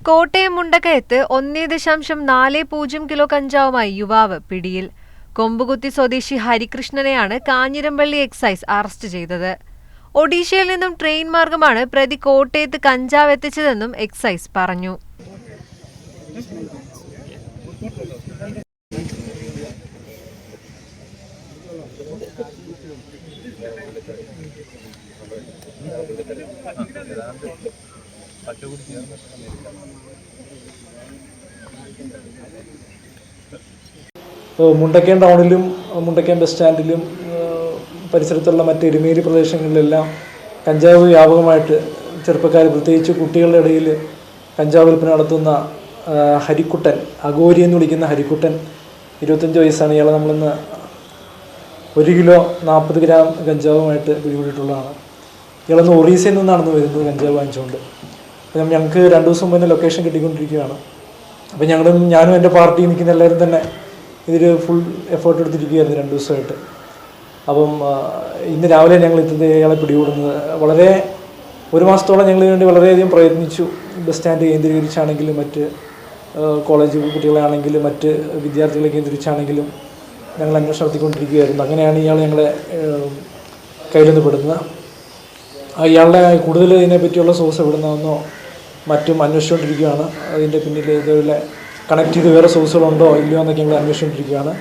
Kottayam മുണ്ടക്കയത്ത് 1.40 kilo കഞ്ചാവുമായി യുവാവ് പിടിയിൽ. കൊമ്പുകുത്തി സ്വദേശി ഹരികൃഷ്ണനെയാണ് കാഞ്ഞിരപ്പള്ളി എക്സൈസ് അറസ്റ്റ് ചെയ്തത്. ഒഡീഷയിൽ നിന്നും ട്രെയിൻ മാർഗമാണ് പ്രതി കോട്ടയത്ത് കഞ്ചാവ് എത്തിച്ചതെന്നും എക്സൈസ് പറഞ്ഞു. മുണ്ടക്കയം ടൗണിലും മുണ്ടക്കയം ബസ് സ്റ്റാൻഡിലും പരിസരത്തുള്ള മറ്റ് എരുമേലി പ്രദേശങ്ങളിലെല്ലാം കഞ്ചാവ് വ്യാപകമായിട്ട് ചെറുപ്പക്കാർ, പ്രത്യേകിച്ച് കുട്ടികളുടെ ഇടയിൽ കഞ്ചാവ് വിൽപ്പന നടത്തുന്ന ഹരിക്കുട്ടൻ, അഗോരി എന്ന് വിളിക്കുന്ന ഹരിക്കുട്ടൻ, 25 വയസ്സാണ്. ഇയാളെ നമ്മളിന്ന് 1 കിലോ 40 ഗ്രാം കഞ്ചാവുമായിട്ട് പിടികൂടിയിട്ടുള്ളതാണ്. ഇയാളൊന്ന് ഒറീസയിൽ നിന്നാണെന്ന് വരുന്നത് കഞ്ചാവ് വാങ്ങിച്ചുകൊണ്ട്. അപ്പം ഞങ്ങൾക്ക് 2 ദിവസം മുന്നേ ലൊക്കേഷൻ കിട്ടിക്കൊണ്ടിരിക്കുകയാണ്. അപ്പം ഞാനും എൻ്റെ പാർട്ടി നിൽക്കുന്ന എല്ലാവരും തന്നെ ഇതിൽ ഫുൾ എഫേർട്ട് എടുത്തിരിക്കുകയായിരുന്നു 2 ദിവസമായിട്ട്. അപ്പം ഇന്ന് രാവിലെ ഞങ്ങൾ ഇയാളെ പിടികൂടുന്നത്. വളരെ 1 മാസത്തോളം ഞങ്ങൾ ഇതിനുവേണ്ടി വളരെയധികം പ്രയത്നിച്ചു. ബസ് സ്റ്റാൻഡ് കേന്ദ്രീകരിച്ചാണെങ്കിലും മറ്റ് കോളേജ് കുട്ടികളാണെങ്കിലും മറ്റ് വിദ്യാർത്ഥികളെ കേന്ദ്രീകരിച്ചാണെങ്കിലും ഞങ്ങൾ അന്വേഷണം നടത്തിക്കൊണ്ടിരിക്കുകയായിരുന്നു. അങ്ങനെയാണ് ഇയാൾ ഞങ്ങളെ കയ്യിൽ നിന്ന് പെടുന്നത്. ഇയാളുടെ കൂടുതൽ ഇതിനെപ്പറ്റിയുള്ള സോഴ്സ് എവിടുന്നോ മറ്റും അന്വേഷിച്ചുകൊണ്ടിരിക്കുകയാണ്. അതിൻ്റെ പിന്നിൽ ഇതുപോലെ കണക്ട് ചെയ്ത് വേറെ സോഴ്സുകളുണ്ടോ ഇല്ലയോ എന്നൊക്കെ ഞങ്ങൾ അന്വേഷിച്ചുകൊണ്ടിരിക്കുകയാണ്.